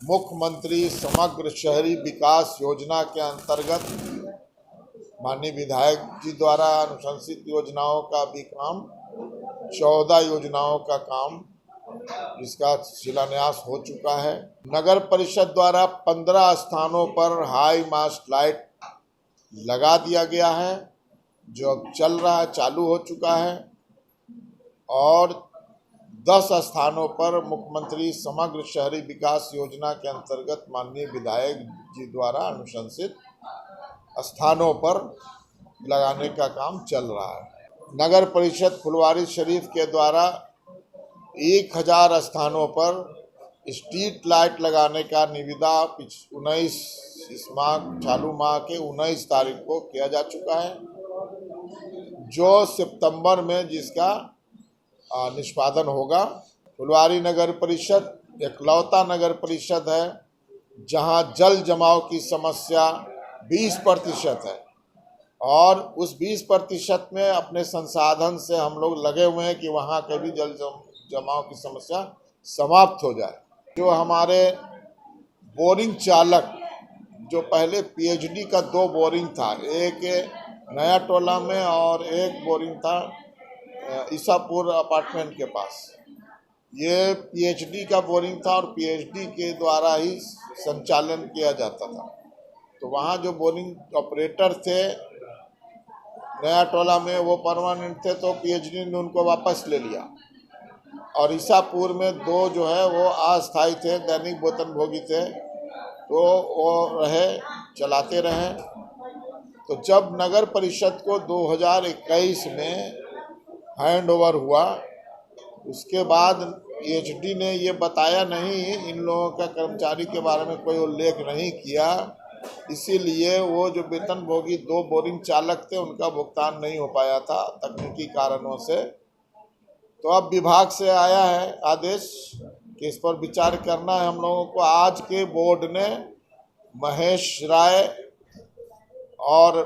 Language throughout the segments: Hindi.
मुख्यमंत्री समग्र शहरी विकास योजना के अंतर्गत माननीय विधायक जी द्वारा अनुशंसित योजनाओं का भी काम 14 योजनाओं का काम जिसका शिलान्यास हो चुका है। नगर परिषद द्वारा 15 स्थानों पर हाई मास्ट लाइट लगा दिया गया है जो अब चल रहा है, चालू हो चुका है और 10 स्थानों पर मुख्यमंत्री समग्र शहरी विकास योजना के अंतर्गत माननीय विधायक जी द्वारा अनुशंसित स्थानों पर लगाने का काम चल रहा है। नगर परिषद फुलवारीशरीफ के द्वारा 1000 स्थानों पर स्ट्रीट लाइट लगाने का निविदा 19 इस माह चालू माह के 19 तारीख को किया जा चुका है जो सितंबर में जिसका निष्पादन होगा। फुलवारी नगर परिषद इकलौता नगर परिषद है जहां जल जमाव की समस्या 20% है और उस 20% में अपने संसाधन से हम लोग लगे हुए हैं कि वहां के भी जल जमाव की समस्या समाप्त हो जाए। जो हमारे बोरिंग चालक जो पहले पीएचडी का 2 बोरिंग था, एक नया टोला में और एक बोरिंग था ईसापुर अपार्टमेंट के पास। ये पीएचडी का बोरिंग था और पीएचडी के द्वारा ही संचालन किया जाता था। तो वहाँ जो बोरिंग ऑपरेटर थे नया टोला में वो परमानेंट थे तो पीएचडी ने उनको वापस ले लिया और ईसापुर में 2 जो है वो अस्थायी थे, दैनिक वेतनभोगी थे तो वो चलाते रहे। तो जब नगर परिषद को 2021 में हैंड ओवर हुआ उसके बाद पीएचडी ने ये बताया नहीं, इन लोगों का कर्मचारी के बारे में कोई उल्लेख नहीं किया, इसीलिए वो जो वेतनभोगी 2 बोरिंग चालक थे उनका भुगतान नहीं हो पाया था तकनीकी कारणों से। तो अब विभाग से आया है आदेश कि इस पर विचार करना है हम लोगों को। आज के बोर्ड ने महेश राय और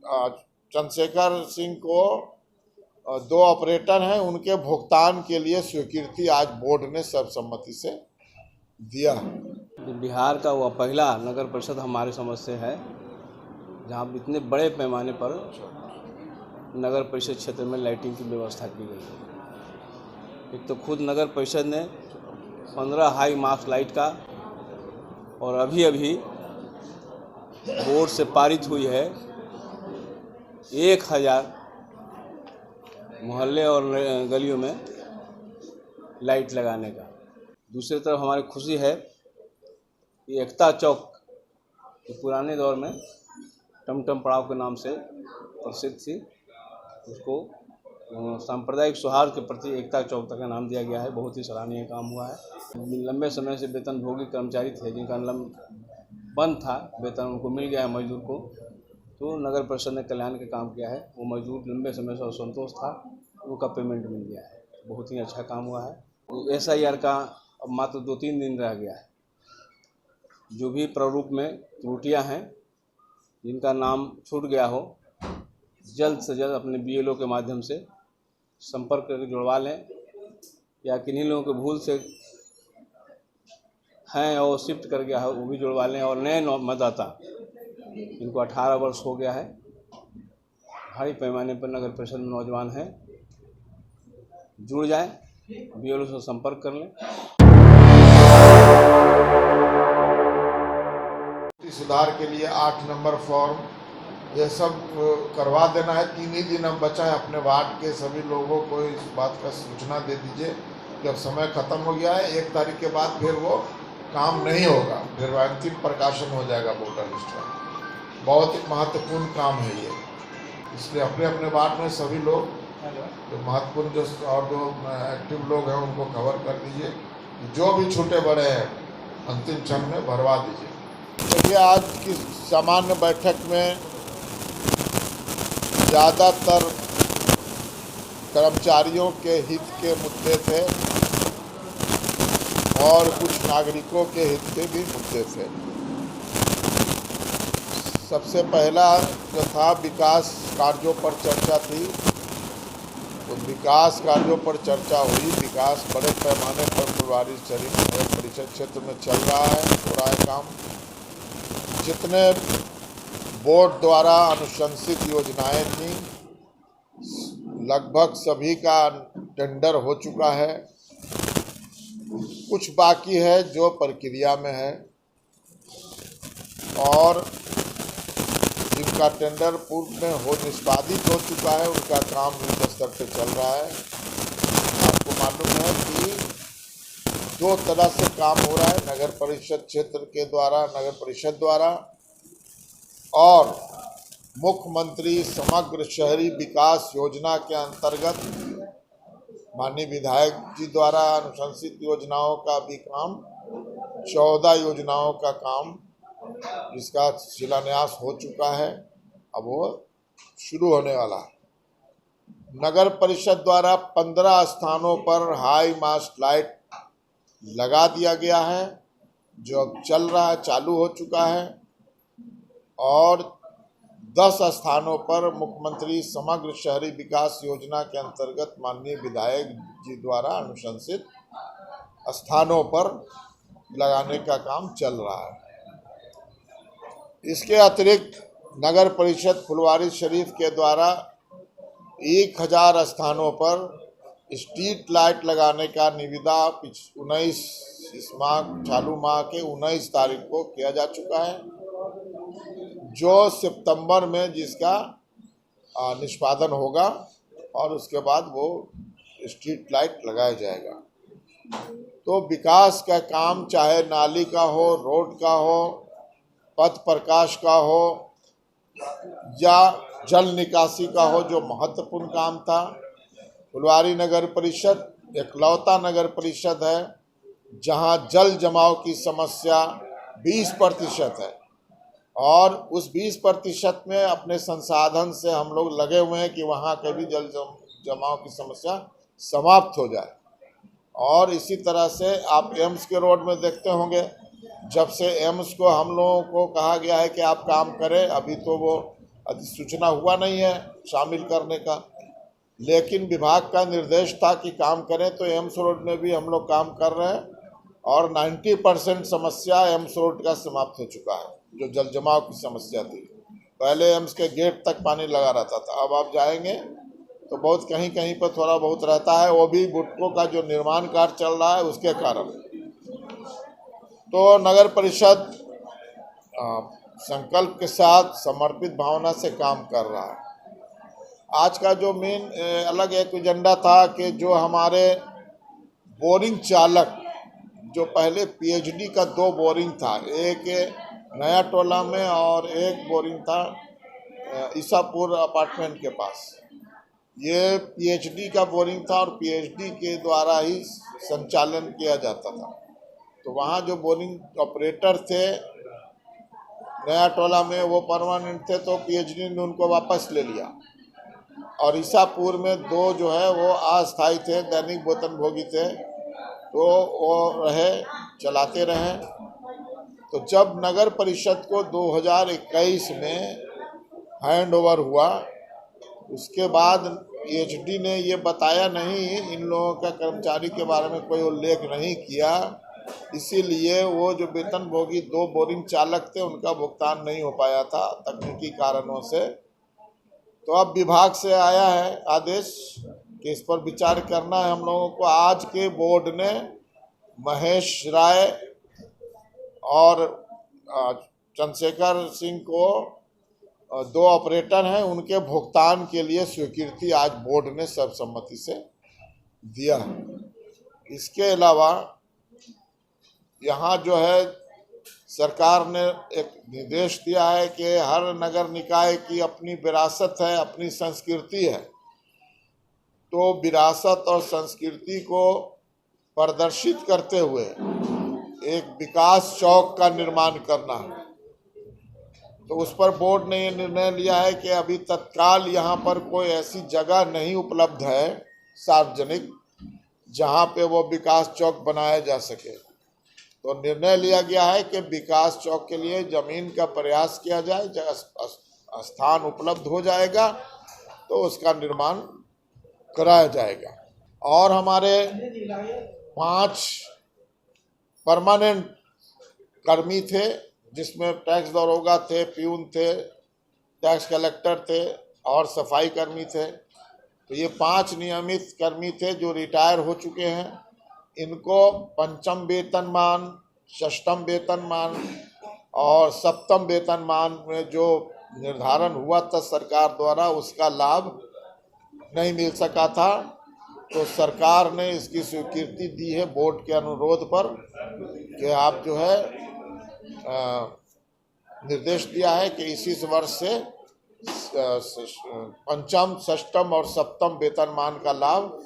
चंद्रशेखर सिंह को 2 ऑपरेटर हैं उनके भुगतान के लिए स्वीकृति आज बोर्ड ने सर्वसम्मति से दिया। बिहार का वह पहला नगर परिषद हमारे समझ से है जहाँ इतने बड़े पैमाने पर नगर परिषद क्षेत्र में लाइटिंग की व्यवस्था की गई है। एक तो खुद नगर परिषद ने 15 हाई मास्ट लाइट का और अभी बोर्ड से पारित हुई है 1000 मोहल्ले और गलियों में लाइट लगाने का। दूसरी तरफ हमारी खुशी है कि एकता चौक पुराने दौर में टमटम पड़ाव के नाम से प्रसिद्ध थी, उसको सांप्रदायिक सौहार्द के प्रति एकता चौक तक का नाम दिया गया है। बहुत ही सराहनीय काम हुआ है। लंबे समय से वेतनभोगी कर्मचारी थे जिनका बंद था, वेतन उनको मिल गया है मजदूर को, तो नगर परिषद ने कल्याण का काम किया है। वो मजदूर लंबे समय से असंतोष था, उनका पेमेंट मिल गया है। बहुत ही अच्छा काम हुआ है। SIR का अब मात्र 2-3 दिन रह गया है। जो भी प्रारूप में त्रुटियां हैं जिनका नाम छूट गया हो, जल्द से जल्द अपने BLO के माध्यम से संपर्क करके जुड़वा लें या किन्हीं लोगों के भूल से हैं और शिफ्ट कर गया है वो भी जुड़वा लें। और नए मतदाता इनको 18 वर्ष हो गया है, भारी पैमाने पर नगर परिषद में नौजवान हैं, जुड़ जाएं, BLO से संपर्क कर लें। सुधार के लिए 8 नंबर फॉर्म ये सब करवा देना है। 3 ही दिन अब बचा है। अपने वार्ड के सभी लोगों को इस बात का सूचना दे दीजिए कि अब समय खत्म हो गया है। 1 तारीख के बाद फिर वो काम नहीं होगा, फिर अंतिम प्रकाशन हो जाएगा वोटर लिस्ट का। बहुत ही महत्वपूर्ण काम है ये, इसलिए अपने अपने वार्ड में सभी लोग जो महत्वपूर्ण और जो एक्टिव लोग हैं उनको कवर कर दीजिए। जो भी छोटे बड़े हैं अंतिम क्षण में भरवा दीजिए। देखिए आज की सामान्य बैठक में ज़्यादातर कर्मचारियों के हित के मुद्दे थे और कुछ नागरिकों के हित के भी मुद्दे थे। सबसे पहला जो था विकास कार्यों पर चर्चा थी तो विकास कार्यों पर चर्चा हुई। विकास बड़े पैमाने पर फुलवारीशरीफ नगर परिषद क्षेत्र में चल रहा है, हो रहा है काम। जितने बोर्ड द्वारा अनुशंसित योजनाएं थी लगभग सभी का टेंडर हो चुका है। कुछ बाकी है जो प्रक्रिया में है और जिनका टेंडर पूर्व में निष्पादित हो चुका है उनका काम युद्ध स्तर पर चल रहा है। आपको मालूम है कि दो तरह से काम हो रहा है, नगर परिषद क्षेत्र के द्वारा, नगर परिषद द्वारा, और मुख्यमंत्री समग्र शहरी विकास योजना के अंतर्गत माननीय विधायक जी द्वारा अनुशंसित योजनाओं का भी काम, 14 योजनाओं का काम जिसका शिलान्यास हो चुका है, अब वो शुरू होने वाला है। नगर परिषद द्वारा 15 स्थानों पर हाई मास्ट लाइट लगा दिया गया है जो अब चल रहा है, चालू हो चुका है, और 10 स्थानों पर मुख्यमंत्री समग्र शहरी विकास योजना के अंतर्गत माननीय विधायक जी द्वारा अनुशंसित स्थानों पर लगाने का काम चल रहा है। इसके अतिरिक्त नगर परिषद फुलवारीशरीफ के द्वारा 1000 स्थानों पर स्ट्रीट लाइट लगाने का निविदा 19 इस माह, चालू माह के 19 तारीख को किया जा चुका है, जो सितंबर में जिसका निष्पादन होगा और उसके बाद वो स्ट्रीट लाइट लगाया जाएगा। तो विकास का काम चाहे नाली का हो, रोड का हो, पथ प्रकाश का हो या जल निकासी का हो, जो महत्वपूर्ण काम था। फुलवारी नगर परिषद इकलौता नगर परिषद है जहां जल जमाव की समस्या 20% है, और उस 20% में अपने संसाधन से हम लोग लगे हुए हैं कि वहां के भी जल जमाव की समस्या समाप्त हो जाए। और इसी तरह से आप एम्स के रोड में देखते होंगे, जब से एम्स को हम लोगों को कहा गया है कि आप काम करें, अभी तो वो अधिसूचना हुआ नहीं है शामिल करने का, लेकिन विभाग का निर्देश था कि काम करें, तो एम्स रोड में भी हम लोग काम कर रहे हैं और 90% समस्या एम्स रोड का समाप्त हो चुका है। जो जल जमाव की समस्या थी, पहले एम्स के गेट तक पानी लगा रहता था, अब आप जाएंगे तो बहुत कहीं कहीं पर थोड़ा बहुत रहता है, वो भी बुटकों का जो निर्माण कार्य चल रहा है उसके कारण। तो नगर परिषद संकल्प के साथ समर्पित भावना से काम कर रहा है। आज का जो मेन अलग एक एजेंडा था कि जो हमारे बोरिंग चालक, जो पहले पीएचडी का 2 बोरिंग था, एक नया टोला में और एक बोरिंग था ईसापुर अपार्टमेंट के पास। ये पीएचडी का बोरिंग था और पीएचडी के द्वारा ही संचालन किया जाता था। तो वहाँ जो बोरिंग ऑपरेटर थे नया टोला में, वो परमानेंट थे, तो पीएचडी ने उनको वापस ले लिया, और ईसापुर में 2 जो है वो अस्थायी थे, दैनिक वेतनभोगी थे, तो वो रहे, चलाते रहे। तो जब नगर परिषद को 2021 में हैंड ओवर हुआ, उसके बाद पीएचडी ने ये बताया नहीं, इन लोगों का कर्मचारी के बारे में कोई उल्लेख नहीं किया, इसीलिए वो जो वेतनभोगी 2 बोरिंग चालक थे उनका भुगतान नहीं हो पाया था तकनीकी कारणों से। तो अब विभाग से आया है आदेश कि इस पर विचार करना है हम लोगों को। आज के बोर्ड ने महेश राय और चंद्रशेखर सिंह को 2 ऑपरेटर हैं, उनके भुगतान के लिए स्वीकृति आज बोर्ड ने सर्वसम्मति से दिया है। इसके अलावा यहाँ जो है सरकार ने एक निर्देश दिया है कि हर नगर निकाय की अपनी विरासत है, अपनी संस्कृति है, तो विरासत और संस्कृति को प्रदर्शित करते हुए एक विकास चौक का निर्माण करना है। तो उस पर बोर्ड ने ये निर्णय लिया है कि अभी तत्काल यहाँ पर कोई ऐसी जगह नहीं उपलब्ध है सार्वजनिक जहाँ पे वो विकास चौक बनाया जा सके। तो निर्णय लिया गया है कि विकास चौक के लिए जमीन का प्रयास किया जाए, जब स्थान उपलब्ध हो जाएगा तो उसका निर्माण कराया जाएगा। और हमारे 5 परमानेंट कर्मी थे, जिसमें टैक्स दरोगा थे, प्यून थे, टैक्स कलेक्टर थे और सफाई कर्मी थे। तो ये 5 नियमित कर्मी थे जो रिटायर हो चुके हैं। इनको पंचम वेतनमान, षष्ठम वेतनमान और सप्तम वेतनमान में जो निर्धारण हुआ था सरकार द्वारा, उसका लाभ नहीं मिल सका था। तो सरकार ने इसकी स्वीकृति दी है बोर्ड के अनुरोध पर कि आप जो है निर्देश दिया है कि इसी वर्ष से पंचम, षष्ठम और सप्तम वेतनमान का लाभ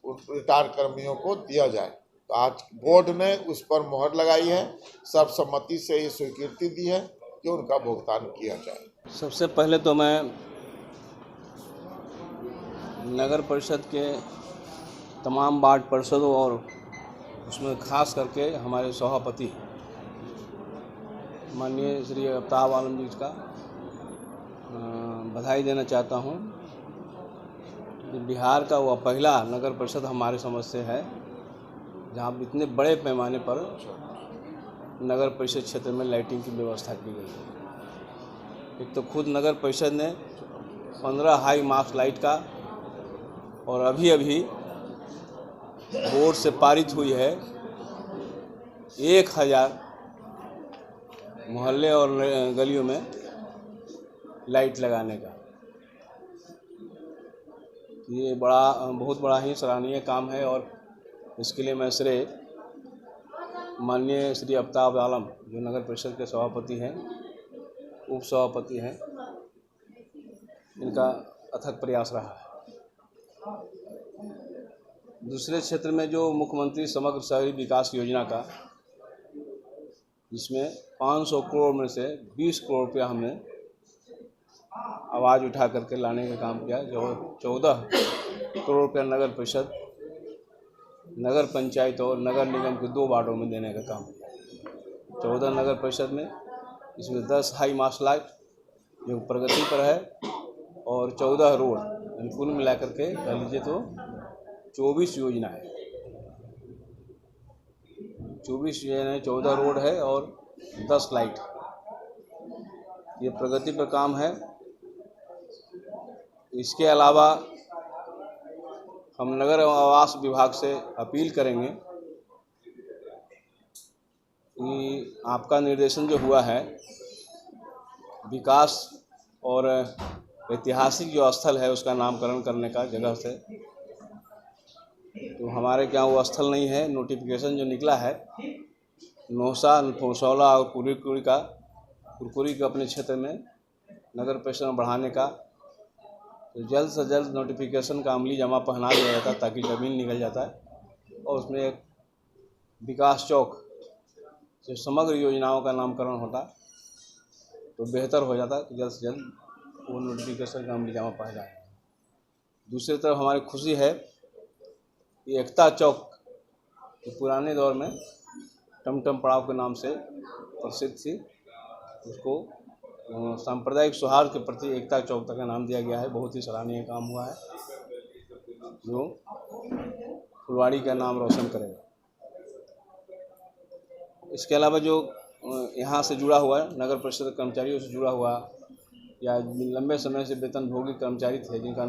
रिटायर कर्मियों को दिया जाए। तो आज बोर्ड ने उस पर मोहर लगाई है, सर्वसम्मति से ये स्वीकृति दी है कि उनका भुगतान किया जाए। सबसे पहले तो मैं नगर परिषद के तमाम वार्ड पार्षदों और उसमें खास करके हमारे सभापति माननीय श्री अफ्ताब आलम जी का बधाई देना चाहता हूँ। बिहार का वह पहला नगर परिषद हमारे समझ से है जहाँ इतने बड़े पैमाने पर नगर परिषद क्षेत्र में लाइटिंग की व्यवस्था की गई है। एक तो खुद नगर परिषद ने 15 हाई मास्ट लाइट का, और अभी अभी बोर्ड से पारित हुई है 1000 मोहल्ले और गलियों में लाइट लगाने का। ये बहुत बड़ा ही सराहनीय काम है और इसके लिए मैं श्रेय माननीय श्री अफ्ताब आलम जो नगर परिषद के सभापति हैं, उप सभापति हैं, इनका अथक प्रयास रहा है। दूसरे क्षेत्र में जो मुख्यमंत्री समग्र शहरी विकास योजना का, जिसमें 500 करोड़ में से 20 करोड़ रुपया हमने आवाज़ उठा करके लाने का काम किया, जो 14 करोड़ रुपया नगर परिषद, नगर पंचायत और नगर निगम के 2 वार्डों में देने का काम किया। 14 नगर परिषद में, इसमें 10 हाई मास्ट लाइट जो प्रगति पर है और 14 रोड, कुल मिला करके कह लीजिए तो 24 योजनाएँ, 24 योजनाएँ, 14 रोड है और 10 लाइट। ये प्रगति पर काम है। इसके अलावा हम नगर आवास विभाग से अपील करेंगे कि आपका निर्देशन जो हुआ है विकास और ऐतिहासिक जो स्थल है उसका नामकरण करने का जगह से, तो हमारे क्या वो स्थल नहीं है। नोटिफिकेशन जो निकला है नौसा, फौसौला और कुरकुरी का अपने क्षेत्र में नगर परिषद में बढ़ाने का, तो जल्द से जल्द नोटिफिकेशन का अमली जमा पहना दिया जाता है ताकि ज़मीन निकल जाता है और उसमें एक विकास चौक जो समग्र योजनाओं का नामकरण होता तो बेहतर हो जाता कि जल्द से जल्द वो नोटिफिकेशन का अमली जमा पाया जाए। दूसरी तरफ हमारी खुशी है कि एकता चौक जो पुराने दौर में टमटम पड़ाव के नाम से प्रसिद्ध थी, उसको सांप्रदायिक सौहार्द के प्रति एकता चौक का नाम दिया गया है। बहुत ही सराहनीय काम हुआ है जो फुलवाड़ी का नाम रोशन करेगा। इसके अलावा जो यहाँ से जुड़ा हुआ है नगर परिषद कर्मचारियों से जुड़ा हुआ या लंबे समय से वेतनभोगी कर्मचारी थे जिनका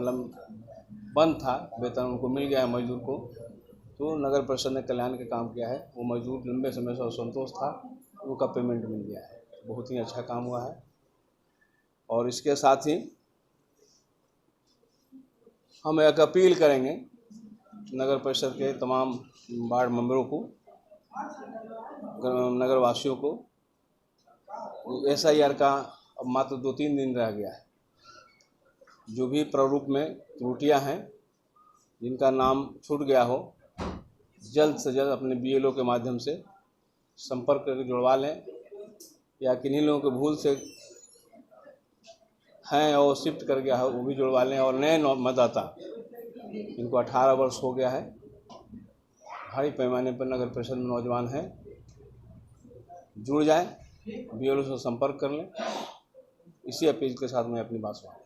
बंद था, वेतन उनको मिल गया है मजदूर को, तो नगर परिषद ने कल्याण का काम किया है। वो मजदूर लंबे समय से असंतोष था, उनका पेमेंट मिल गया है। बहुत ही अच्छा काम हुआ है। और इसके साथ ही हम एक अपील करेंगे नगर परिषद के तमाम वार्ड मेंबरों को, नगर वासियों को, SIR का अब मात्र 2-3 दिन रह गया है। जो भी प्रारूप में त्रुटियां हैं, जिनका नाम छूट गया हो, जल्द से जल्द अपने BLO के माध्यम से संपर्क करके जुड़वा लें, या किन्हीं लोगों के भूल से हैं और शिफ्ट कर गया है वो भी जुड़वा लें। और नए मतदाता इनको 18 वर्ष हो गया है, भारी पैमाने पर नगर परिषद में नौजवान हैं, जुड़ जाएं, BLO से संपर्क कर लें। इसी अपील के साथ मैं अपनी बात सुनाऊंगा।